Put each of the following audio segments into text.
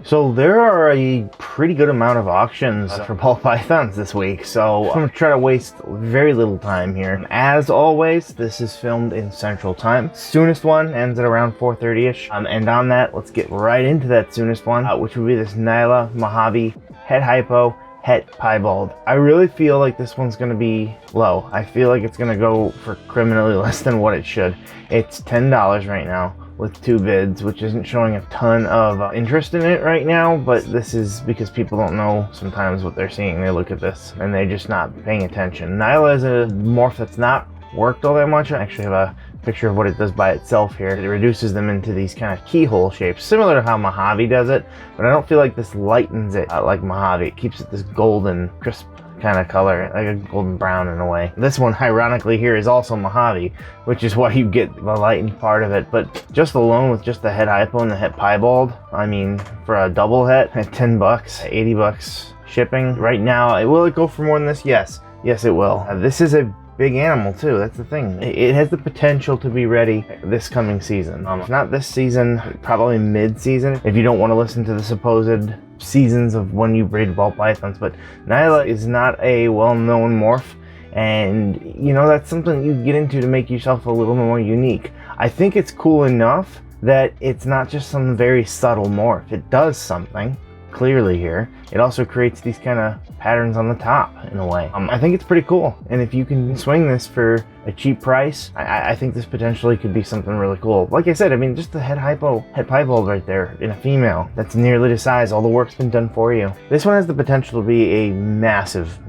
So there are a pretty good amount of auctions for ball pythons this week, so I'm going to try to waste very little time here. As always, this is filmed in Central Time. Soonest one ends at around 4:30ish, and on that, let's get right into that soonest one, which would be this Nayala Mojave Hypo Het Piebald. I really feel like this one's going to be low. I feel like it's going to go for criminally less than what it should. It's $10 right now with 2 bids, which isn't showing a ton of interest in it right now, but this is because people don't know sometimes what they're seeing. They look at this and they're just not paying attention. Nayala is a morph that's not worked all that much. I actually have a picture of what it does by itself here. It reduces them into these kind of keyhole shapes, similar to how Mojave does it, but I don't feel like this lightens it like Mojave. It keeps it this golden, crisp kind of color, like a golden brown in a way. This one, ironically, here is also Mojave, which is why you get the lightened part of it, but just alone with just the Het Hypo and the Het Piebald, I mean, for a double het at 10 bucks, 80 bucks shipping right now, will it go for more than this? Yes it will. This is a big animal too, that's the thing. It has the potential to be ready this coming season. If not this season, probably mid-season, if you don't want to listen to the supposed seasons of when you breed ball pythons. But Nayala is not a well-known morph, and you know, that's something you get into to make yourself a little more unique. I think it's cool enough that it's not just some very subtle morph. It does something clearly here. It also creates these kind of patterns on the top in a way. I think it's pretty cool, and if you can swing this for a cheap price, I think this potentially could be something really cool. Like I said, I mean, just the Het Piebald right there in a female, that's nearly the size. All the work's been done for you. This one has the potential to be a massive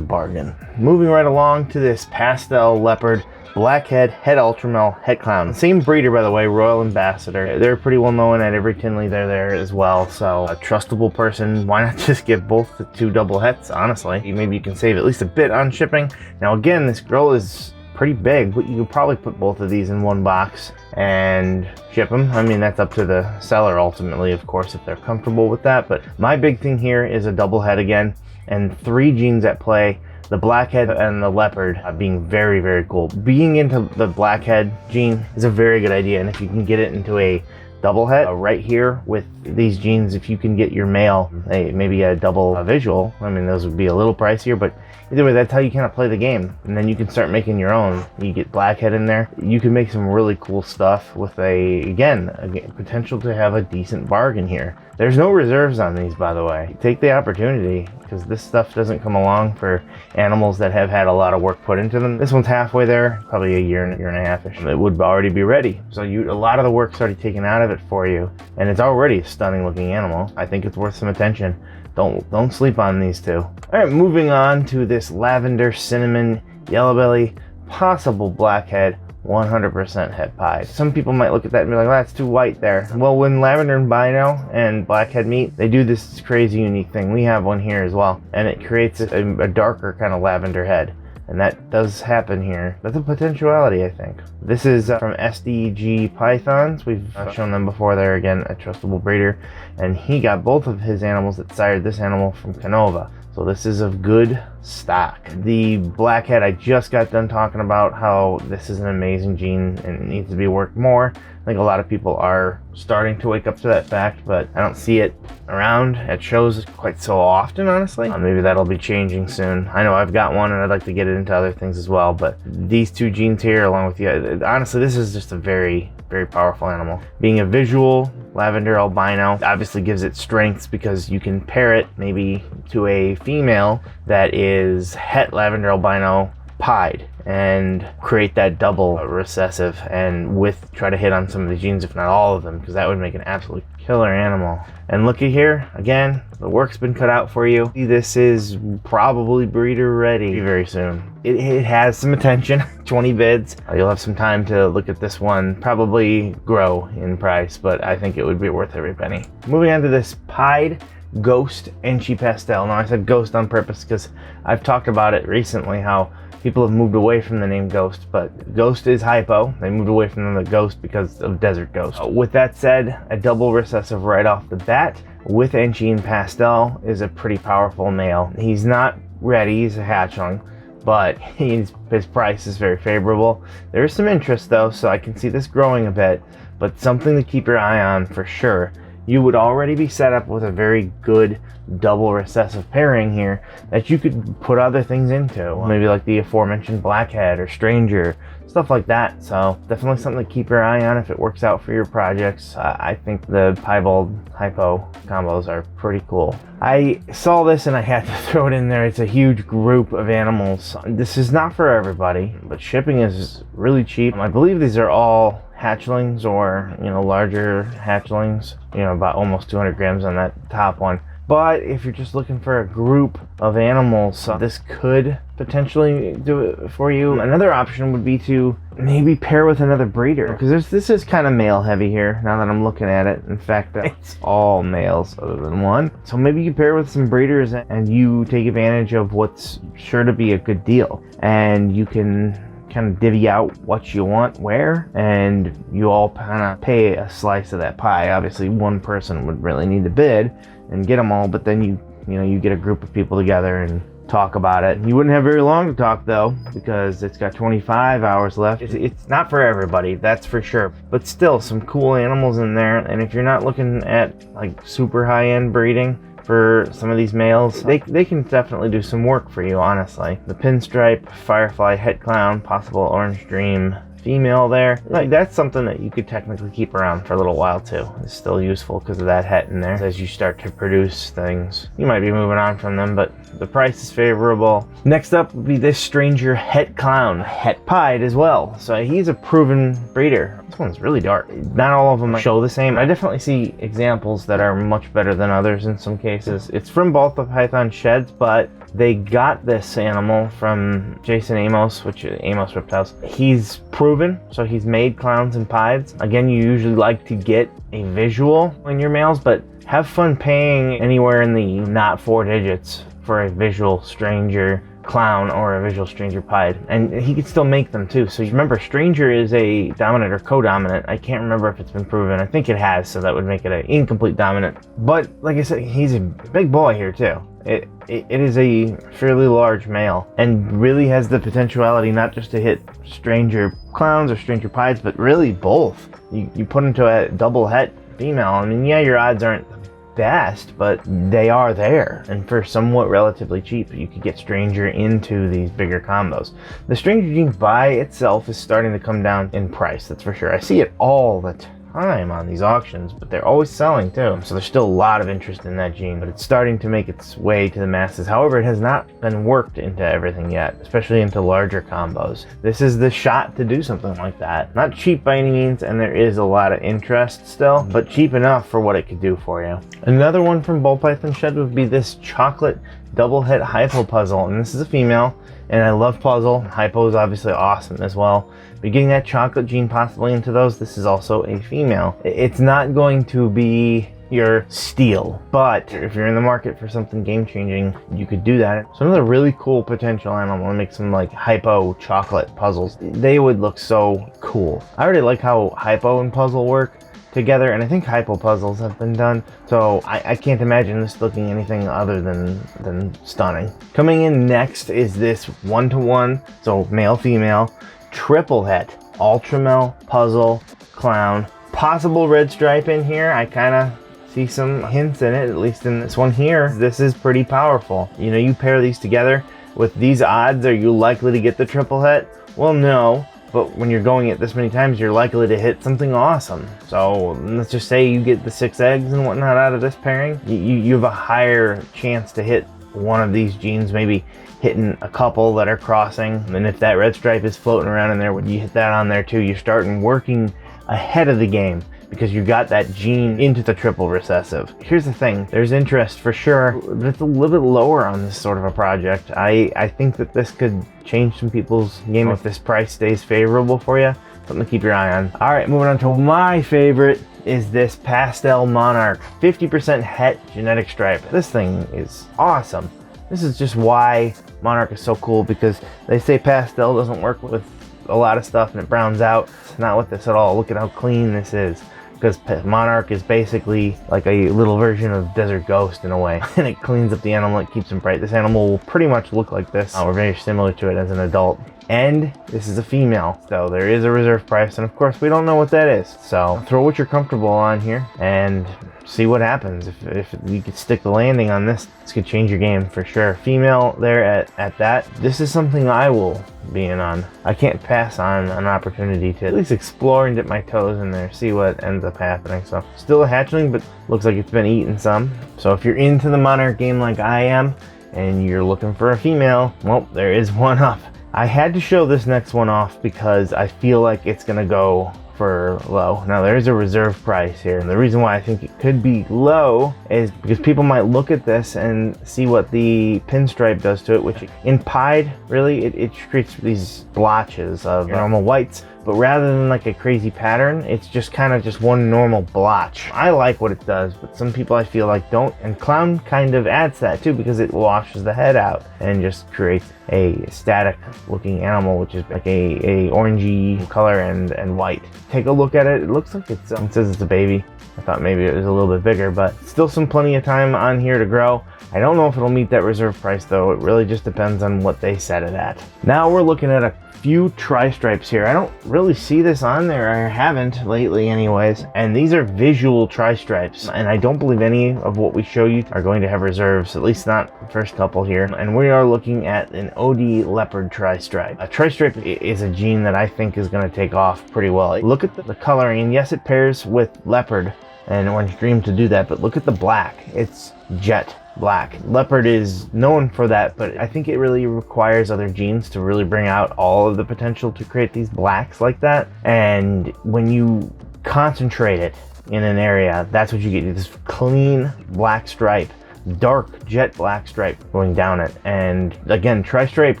bargain. Moving right along to this Pastel Leopard Blackhead Het Ultramel Het Clown. Same breeder, by the way, Royal Ambassador. They're pretty well known at every Tinley. They're there as well, so a trustable person. Why not just get both the 2 double hets, honestly? Maybe you can save at least a bit on shipping. Now again, this girl is pretty big, but you could probably put both of these in one box and ship them. I mean, that's up to the seller ultimately, of course, if they're comfortable with that. But my big thing here is a double head again, and 3 genes at play. The blackhead and the leopard being very cool. Being into the blackhead gene is a very good idea, and if you can get it into a double het right here with these genes, if you can get your male maybe a double visual, I mean, those would be a little pricier, but either way, that's how you kind of play the game, and then you can start making your own. You get blackhead in there, you can make some really cool stuff with again, potential to have a decent bargain here. There's no reserves on these, by the way. Take the opportunity, because this stuff doesn't come along for animals that have had a lot of work put into them. This one's halfway there, probably a year and a half-ish. It would already be ready. So a lot of the work's already taken out of it for you, and it's already a stunning looking animal. I think it's worth some attention. Don't sleep on these 2. All right, moving on to this Lavender Cinnamon Yellow Belly Possible Blackhead 100% Het Pied. Some people might look at that and be like, well, that's too white there. Well, when Lavender and Albino and Blackhead meet, they do this crazy unique thing. We have one here as well, and it creates a darker kind of lavender head. And that does happen here. That's a potentiality, I think. This is from SDG Pythons. We've shown them before. They're, again, a trustable breeder. And he got both of his animals that sired this animal from Canova. So this is of good stock. The blackhead, I just got done talking about how this is an amazing gene and it needs to be worked more. I think a lot of people are starting to wake up to that fact, but I don't see it around at shows quite so often, honestly. Maybe that'll be changing soon. I know I've got one and I'd like to get it into other things as well, but these 2 genes here, along with the, honestly, this is just a very powerful animal. Being a visual Lavender Albino obviously gives it strengths, because you can pair it maybe to a female that is Het Lavender Albino Pied and create that double recessive, and try to hit on some of the genes, if not all of them, because that would make an absolute killer animal. And looky here, again, the work's been cut out for you. This is probably breeder ready very soon. It has some attention, 20 bids. You'll have some time to look at this one, probably grow in price, but I think it would be worth every penny. Moving on to this Pied Ghost Enchi Pastel. Now I said Ghost on purpose because I've talked about it recently, how people have moved away from the name Ghost, but Ghost is Hypo. They moved away from the Ghost because of Desert Ghost. With that said, a double recessive right off the bat with Enchi and Pastel is a pretty powerful male. He's not ready, he's a hatchling, but his price is very favorable. There is some interest though, so I can see this growing a bit, but something to keep your eye on for sure you would already be set up with a very good double recessive pairing here that you could put other things into. Maybe like the aforementioned Blackhead or Stranger, stuff like that. So definitely something to keep your eye on if it works out for your projects. I think the Piebald Hypo combos are pretty cool. I saw this and I had to throw it in there. It's a huge group of animals. This is not for everybody, but shipping is really cheap. I believe these are all hatchlings, or larger hatchlings, about almost 200 grams on that top one. But if you're just looking for a group of animals, this could potentially do it for you. Another option would be to maybe pair with another breeder, because this is kind of male heavy here now that I'm looking at it. In fact, it's all males other than one. So maybe you pair with some breeders and you take advantage of what's sure to be a good deal, and you can kind of divvy out what you want where, and you all kind of pay a slice of that pie. Obviously one person would really need to bid and get them all, but then you get a group of people together and talk about it. You wouldn't have very long to talk though, because it's got 25 hours left. It's not for everybody, that's for sure, but still some cool animals in there. And if you're not looking at like super high-end breeding for some of these males, they can definitely do some work for you, honestly. The Pinstripe, Firefly, Het Clown, possible Orange Dream female there, like that's something that you could technically keep around for a little while too. It's still useful because of that het in there. As you start to produce things, you might be moving on from them, but the price is favorable. Next up would be this Stranger Het Clown, Het Pied as well. So he's a proven breeder. This one's really dark. Not all of them show the same. I definitely see examples that are much better than others in some cases. It's from both the Python sheds, but they got this animal from Jason Amos, which is Amos Reptiles. He's proven, so he's made clowns and pieds. Again, you usually like to get a visual in your males, but have fun paying anywhere in the not 4 digits for a visual Stranger Clown or a visual Stranger Pied, and he could still make them too. So remember, Stranger is a dominant or co-dominant. I can't remember if it's been proven. I think it has, so that would make it an incomplete dominant. But like I said, he's a big boy here too. It is a fairly large male and really has the potentiality not just to hit Stranger Clowns or Stranger Pieds, but really both. You put into a double het female, I mean, yeah, your odds aren't the best, but they are there, and for somewhat relatively cheap you could get Stranger into these bigger combos. The Stranger gene by itself is starting to come down in price, that's for sure. I see it all the time on these auctions, but they're always selling too, so there's still a lot of interest in that gene, but it's starting to make its way to the masses. However, it has not been worked into everything yet, especially into larger combos. This is the shot to do something like that. Not cheap by any means, and there is a lot of interest still, but cheap enough for what it could do for you. Another one from Ball Python Shed would be this chocolate double het Hypo puzzle, and this is a female, and I love puzzle. Hypo is obviously awesome as well. But getting that chocolate gene possibly into those, this is also a female. It's not going to be your steal, but if you're in the market for something game-changing, you could do that. So another really cool potential animal to make some like Hypo chocolate puzzles. They would look so cool. I already like how Hypo and puzzle work together, and I think Hypo puzzles have been done, so I can't imagine this looking anything other than stunning. Coming in next is this 1-to-1, so male-female, triple het, Ultramel, puzzle, clown, possible red stripe in here. I kind of see some hints in it, at least in this one here. This is pretty powerful. You pair these together with these odds, are you likely to get the triple het? Well, no. But when you're going it this many times, you're likely to hit something awesome. So let's just say you get the 6 eggs and whatnot out of this pairing. You have a higher chance to hit one of these genes, maybe hitting a couple that are crossing. And if that red stripe is floating around in there, when you hit that on there too, you're starting working ahead of the game, because you got that gene into the triple recessive. Here's the thing, there's interest for sure, but it's a little bit lower on this sort of a project. I think that this could change some people's game if this price stays favorable for you. Something to keep your eye on. All right, moving on to my favorite is this Pastel Monarch 50% het genetic stripe. This thing is awesome. This is just why Monarch is so cool, because they say Pastel doesn't work with a lot of stuff and it browns out. It's not with this at all. Look at how clean this is. because Monarch is basically like a little version of Desert Ghost in a way, and it cleans up the animal, it keeps him bright. This animal will pretty much look like this, or very similar to it as an adult. And this is a female, so there is a reserve price, and of course we don't know what that is. So throw what you're comfortable on here and see what happens. If you could stick the landing on this could change your game for sure. Female there at that. This is something I will be in on. I can't pass on an opportunity to at least explore and dip my toes in there, see what ends up happening. So still a hatchling, but looks like it's been eaten some. So if you're into the Monarch game like I am, and you're looking for a female, well, there is one up. I had to show this next one off because I feel like it's gonna go for low. Now there is a reserve price here, and the reason why I think it could be low is because people might look at this and see what the pinstripe does to it, which in pied, really, it creates these blotches of normal whites. But rather than like a crazy pattern, it's just kind of just one normal blotch. I like what it does, but some people I feel like don't, and Clown kind of adds that too, because it washes the head out and just creates a static looking animal, which is like a orangey color and white. Take a look at it. It looks like it says it's a baby. I thought maybe it was a little bit bigger, but still plenty of time on here to grow. I don't know if it'll meet that reserve price though. It really just depends on what they set it at. Now we're looking at a few tri-stripes here. I don't really see this on there. I haven't lately anyways. And these are visual tri-stripes. And I don't believe any of what we show you are going to have reserves, at least not the first couple here. And we are looking at an OD Leopard Tri-Stripe. A tri-stripe is a gene that I think is going to take off pretty well. Look at the coloring, and yes, it pairs with Leopard and Orange Dream to do that, but look at the black. It's jet black. Leopard is known for that, but I think it really requires other genes to really bring out all of the potential to create these blacks like that. And when you concentrate it in an area, that's what you get. This clean black stripe, dark jet black stripe going down it. And again, tri-stripe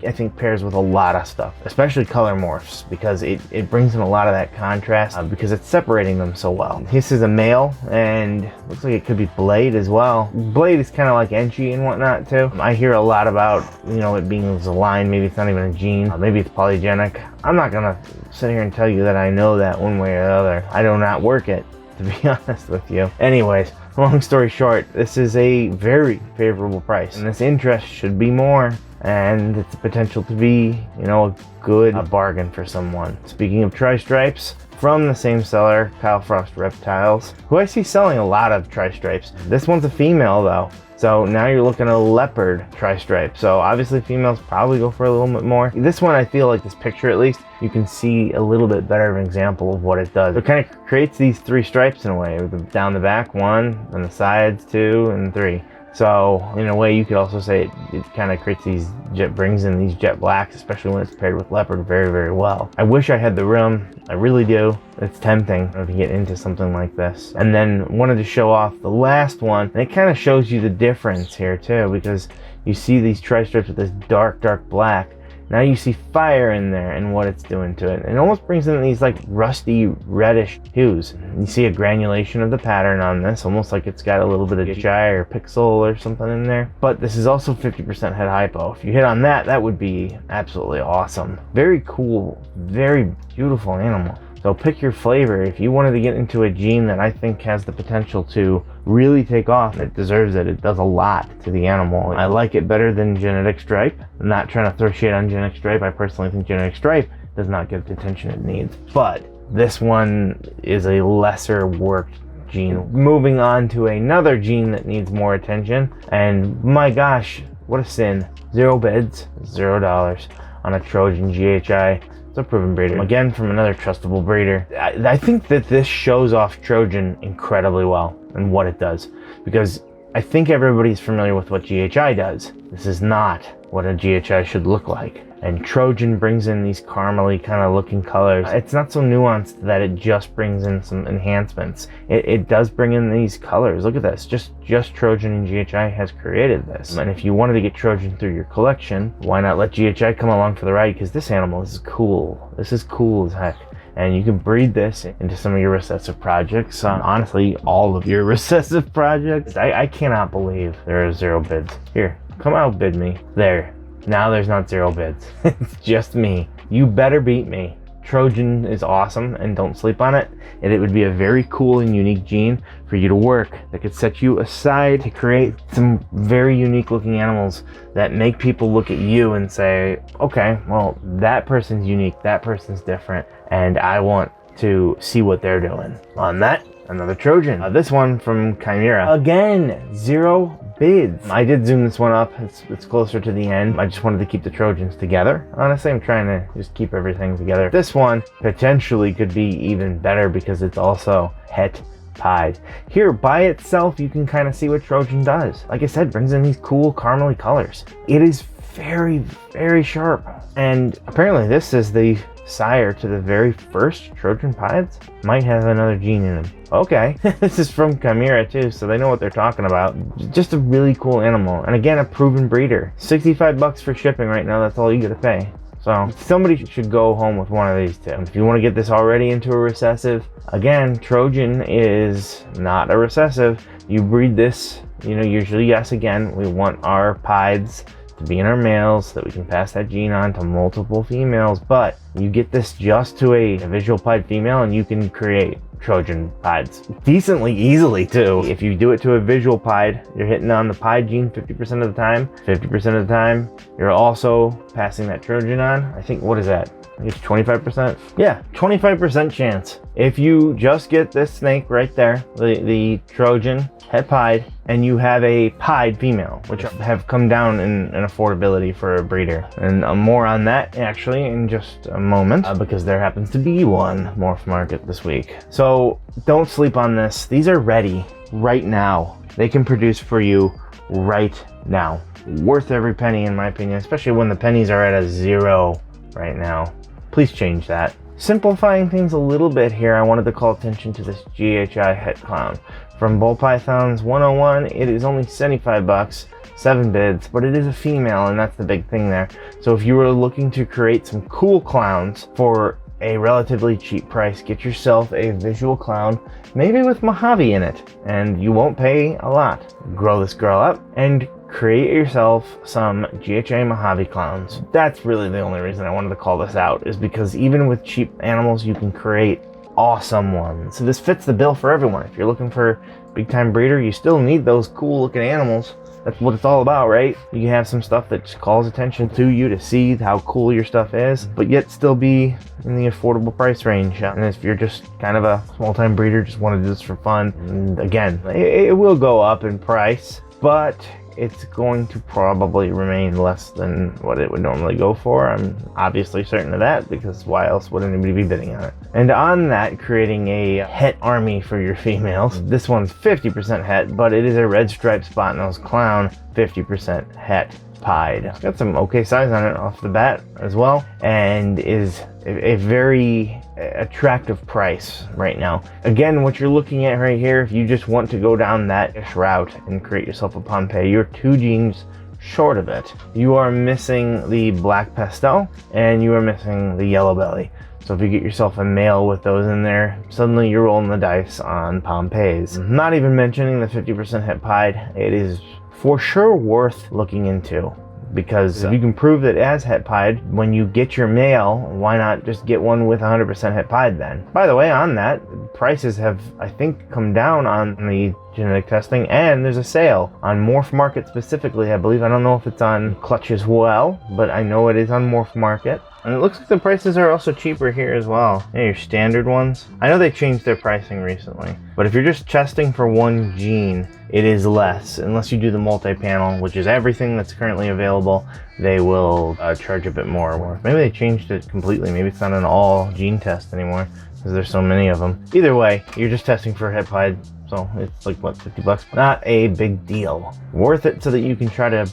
I think pairs with a lot of stuff, especially color morphs, because it brings in a lot of that contrast because it's separating them so well. This is a male, and looks like it could be Blade as well. Blade is kind of like Enchi and whatnot too. I hear a lot about, you know, it being a line, maybe it's not even a gene, maybe it's polygenic. I'm not gonna sit here and tell you that I know that one way or the other. I do not work it, to be honest with you. Anyways, long story short, this is a very favorable price, and this interest should be more, and it's a potential to be, you know, a bargain for someone. Speaking of tri-stripes, from the same seller, Kyle Frost Reptiles, who I see selling a lot of tri-stripes. This one's a female though, so now you're looking at a Leopard Tri-Stripe. So obviously females probably go for a little bit more. This one, I feel like this picture at least, you can see a little bit better of an example of what it does. It kind of creates these three stripes in a way, down the back, one, and the sides, two, and three. So in a way, you could also say it kind of creates these brings in these jet blacks, especially when it's paired with Leopard, very, very well. I wish I had the room. I really do. It's tempting to get into something like this. And then wanted to show off the last one, and it kind of shows you the difference here too, because you see these tri-stripes with this dark, dark black. Now you see fire in there and what it's doing to it. It almost brings in these like rusty reddish hues. You see a granulation of the pattern on this, almost like it's got a little bit of GHI or pixel or something in there. But this is also 50% head hypo. If you hit on that, that would be absolutely awesome. Very cool, very beautiful animal. So pick your flavor. If you wanted to get into a gene that I think has the potential to really take off, it deserves it. It does a lot to the animal. I like it better than Genetic Stripe. I'm not trying to throw shade on Genetic Stripe. I personally think Genetic Stripe does not get the attention it needs. But this one is a lesser worked gene. Moving on to another gene that needs more attention. And my gosh, what a sin. 0 bids, $0 on a Trojan GHI. A proven breeder, again from another trustable breeder. I think that this shows off Trojan incredibly well and what it does, because I think everybody's familiar with what GHI does. This is not what a GHI should look like. And Trojan brings in these caramely kind of looking colors. It's not so nuanced that it just brings in some enhancements. It does bring in these colors. Look at this. Just Trojan and GHI has created this. And if you wanted to get Trojan through your collection, why not let GHI come along for the ride? Because this animal is cool. This is cool as heck. And you can breed this into some of your recessive projects. Honestly, all of your recessive projects. I cannot believe there are 0 bids. Here, come outbid me. There. Now there's not 0 bids. It's just me. You better beat me. Trojan is awesome, and don't sleep on it. And it would be a very cool and unique gene for you to work that could set you aside to create some very unique looking animals that make people look at you and say, okay, well, that person's unique, that person's different, and I want to see what they're doing. On that, another Trojan. This one from Chimera. Again, 0 bids. I did zoom this one up. It's closer to the end. I just wanted to keep the Trojans together. Honestly, I'm trying to just keep everything together. This one potentially could be even better because it's also Het Pied. Here, by itself, you can kind of see what Trojan does. Like I said, brings in these cool caramely colors. It is very, very sharp. And apparently this is the sire to the very first Trojan Pieds. Might have another gene in them. Okay, this is from Chimera too, so they know what they're talking about. Just a really cool animal, and again, a proven breeder. 65 bucks for shipping right now, that's all you gotta pay. So somebody should go home with one of these two. If you want to get this already into a recessive, again, Trojan is not a recessive. You breed this, usually, yes, again, we want our Pieds to be in our males so that we can pass that gene on to multiple females, but you get this just to a visual pied female and you can create Trojan Pieds decently easily too. If you do it to a visual pied, you're hitting on the pied gene 50% of the time. 50% of the time, you're also passing that Trojan on. I think, what is that? I think it's 25%. Yeah, 25% chance. If you just get this snake right there, the Trojan Het Pied, and you have a pied female, which have come down in affordability for a breeder. And more on that actually in just a moment, because there happens to be one Morphmarket this week. So don't sleep on this. These are ready right now. They can produce for you right now. Worth every penny in my opinion, especially when the pennies are at a 0 right now. Please change that. Simplifying things a little bit here, I wanted to call attention to this GHI Het Clown. From Ball Pythons 101, it is only 75 bucks, 7 bids, but it is a female, and that's the big thing there. So if you were looking to create some cool clowns for a relatively cheap price, get yourself a visual clown, maybe with Mojave in it, and you won't pay a lot. Grow this girl up and create yourself some GHI Mojave clowns. That's really the only reason I wanted to call this out, is because even with cheap animals, you can create awesome ones. So this fits the bill for everyone. If you're looking for a big time breeder, you still need those cool looking animals. That's what it's all about, right? You can have some stuff that just calls attention to you to see how cool your stuff is, but yet still be in the affordable price range. And if you're just kind of a small time breeder, just want to do this for fun, and again, it will go up in price, but it's going to probably remain less than what it would normally go for. I'm obviously certain of that, because why else would anybody be bidding on it? And on that, creating a Het army for your females. This one's 50% Het, but it is a red striped Spotnose clown, 50% Het Pied. It's got some okay size on it off the bat as well, and is a very attractive price right now. Again, what you're looking at right here, if you just want to go down that route and create yourself a Pompeii, you're 2 genes short of it. You are missing the black Pastel and you are missing the yellow belly. So if you get yourself a male with those in there, suddenly you're rolling the dice on Pompeiis. Not even mentioning the 50% Het Pied, it is for sure worth looking into. Because if you can prove that it has Het Pied, when you get your male, why not just get one with 100% Het Pied then? By the way, on that, prices have, I think, come down on the genetic testing, and there's a sale on Morphmarket specifically, I believe. I don't know if it's on Clutch as well, but I know it is on Morphmarket. And it looks like the prices are also cheaper here as well. Yeah, your standard ones. I know they changed their pricing recently, but if you're just testing for one gene, it is less. Unless you do the multi-panel, which is everything that's currently available, they will charge a bit more. Maybe they changed it completely. Maybe it's not an all gene test anymore, because there's so many of them. Either way, you're just testing for Het Pied, so it's like, what, 50 bucks? Not a big deal. Worth it so that you can try to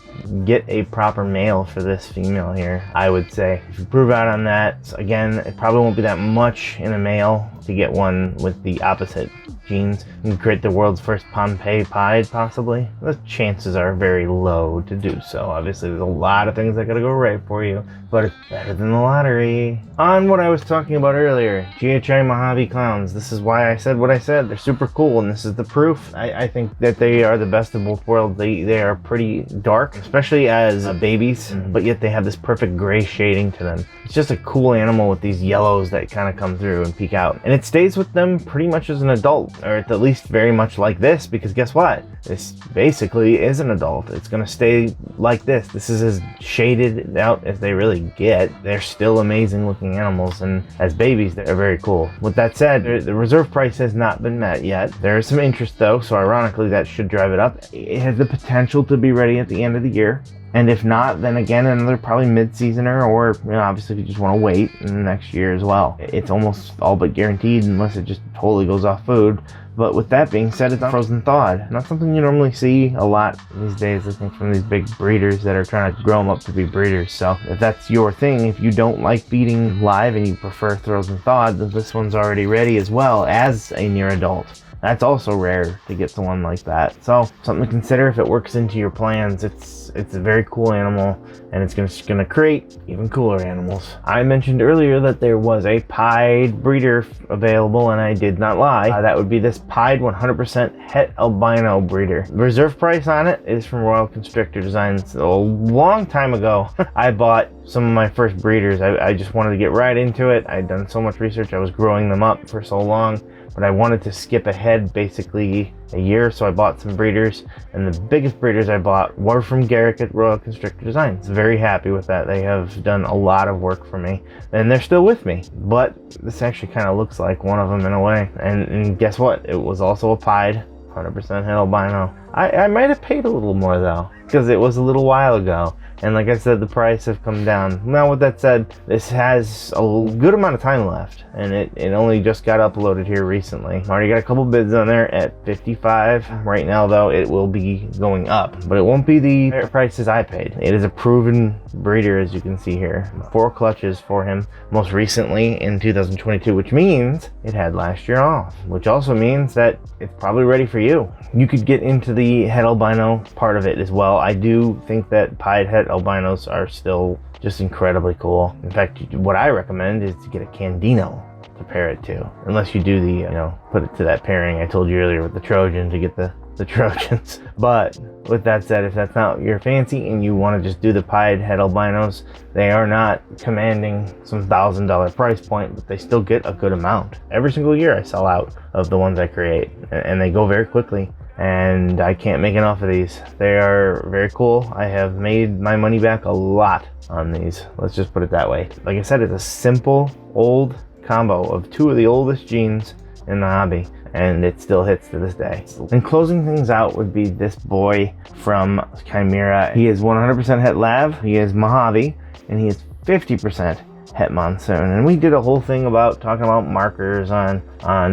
get a proper male for this female here, I would say. If you prove out on that, again, it probably won't be that much in a male to get one with the opposite genes. You can create the world's first Pompeii Pied, possibly. The chances are very low to do so. Obviously, there's a lot of things that gotta go right for you, but it's better than the lottery. On what I was talking about earlier, GHI Mojave Clowns. This is why I said what I said. They're super cool, and this is the proof. I think that they are the best of both worlds. They are pretty dark, especially as babies, but yet they have this perfect gray shading to them. It's just a cool animal with these yellows that kind of come through and peek out. And it stays with them pretty much as an adult, or at least very much like this, because guess what? This basically is an adult. It's gonna stay like this. This is as shaded out as they really get. They're still amazing looking animals, and as babies, they're very cool. With that said, the reserve price has not been met yet. There is some interest though, so ironically that should drive it up. It has the potential to be ready at the end of the year. And if not, then again, another probably mid-seasoner, or obviously if you just want to wait in the next year as well. It's almost all but guaranteed unless it just totally goes off food. But with that being said, it's frozen thawed. Not something you normally see a lot these days, I think, from these big breeders that are trying to grow them up to be breeders. So if that's your thing, if you don't like feeding live and you prefer frozen thawed, then this one's already ready as well as a near adult. That's also rare to get someone like that. So something to consider if it works into your plans. It's a very cool animal, and it's gonna create even cooler animals. I mentioned earlier that there was a pied breeder available, and I did not lie. That would be this pied 100% het albino breeder. The reserve price on it is from Royal Constrictor Designs. A long time ago, I bought some of my first breeders. I just wanted to get right into it. I'd done so much research. I was growing them up for so long, but I wanted to skip ahead basically a year, so I bought some breeders, and the biggest breeders I bought were from Garrick at Royal Constrictor Designs. Very happy with that. They have done a lot of work for me, and they're still with me. But this actually kind of looks like one of them in a way. And guess what? It was also a pied 100% het albino. I might have paid a little more though, because it was a little while ago. And like I said, the price have come down. Now with that said, this has a good amount of time left, and it only just got uploaded here recently. I already got a couple bids on there at 55. Right now though, it will be going up, but it won't be the prices I paid. It is a proven breeder, as you can see here. 4 clutches for him, most recently in 2022, which means it had last year off, which also means that it's probably ready for you. You could get into the het albino part of it as well. I do think that pied het albinos are still just incredibly cool. In fact, what I recommend is to get a Candino to pair it to, unless you do the, put it to that pairing I told you earlier with the Trojan to get the Trojans. But with that said, if that's not your fancy and you want to just do the pied het albinos, they are not commanding some $1,000 price point, but they still get a good amount. Every single year I sell out of the ones I create, and they go very quickly. And I can't make enough of these. They are very cool. I have made my money back a lot on these. Let's just put it that way. Like I said, it's a simple old combo of 2 of the oldest genes in the hobby, and it still hits to this day. And closing things out would be this boy from Chimera. He is 100% het lav, he is Mojave, and he is 50% het Monsoon. And we did a whole thing about talking about markers on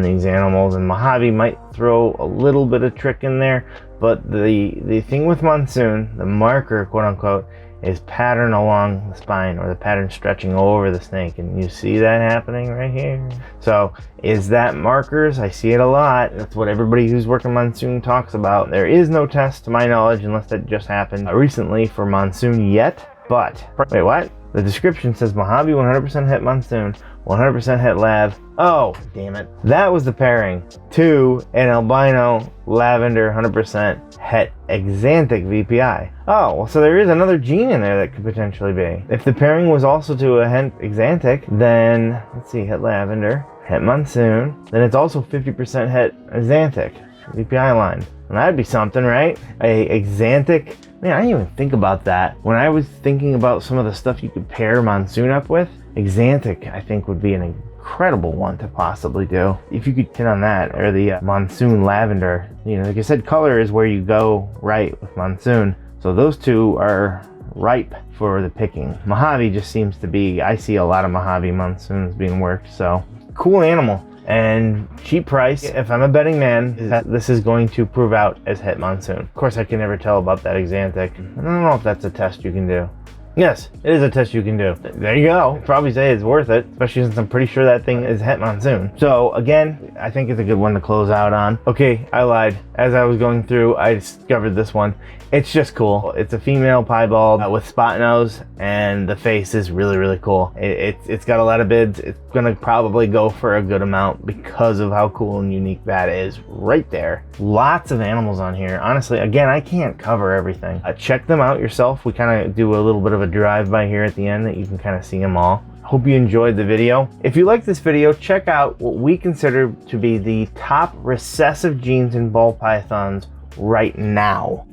these animals, and Mojave might throw a little bit of trick in there, but the thing with Monsoon, the marker quote unquote, is pattern along the spine, or the pattern stretching over the snake, and you see that happening right here. So is that markers? I see it a lot. That's what everybody who's working Monsoon talks about. There is no test to my knowledge, unless that just happened recently for Monsoon yet. But wait, what? The description says Mojave 100% het Monsoon, 100% het lav. Oh, damn it. That was the pairing to an albino lavender 100% het axanthic VPI. Oh, well, so there is another gene in there that could potentially be. If the pairing was also to a het axanthic, then let's see, het lavender, het Monsoon, then it's also 50% het axanthic VPI line. And that'd be something, right? A axanthic. Man, I didn't even think about that. When I was thinking about some of the stuff you could pair Monsoon up with, axanthic I think would be an incredible one to possibly do. If you could hit on that, or the Monsoon lavender. Like I said, color is where you go right with Monsoon. So those two are ripe for the picking. Mojave just seems to be, I see a lot of Mojave Monsoons being worked, so cool animal. And cheap price. If I'm a betting man, this is going to prove out as het Monsoon. Of course, I can never tell about that axanthic. I don't know if that's a test you can do. Yes, it is a test you can do. There you go. I'd probably say it's worth it, especially since I'm pretty sure that thing is het Monsoon. So again, I think it's a good one to close out on. Okay, I lied. As I was going through, I discovered this one. It's just cool. It's a female piebald with spot nose, and the face is really, really cool. It's got a lot of bids. It's gonna probably go for a good amount because of how cool and unique that is right there. Lots of animals on here. Honestly, again, I can't cover everything. Check them out yourself. We kind of do a little bit of a drive-by here at the end that you can kind of see them all. Hope you enjoyed the video. If you like this video, check out what we consider to be the top recessive genes in ball pythons right now.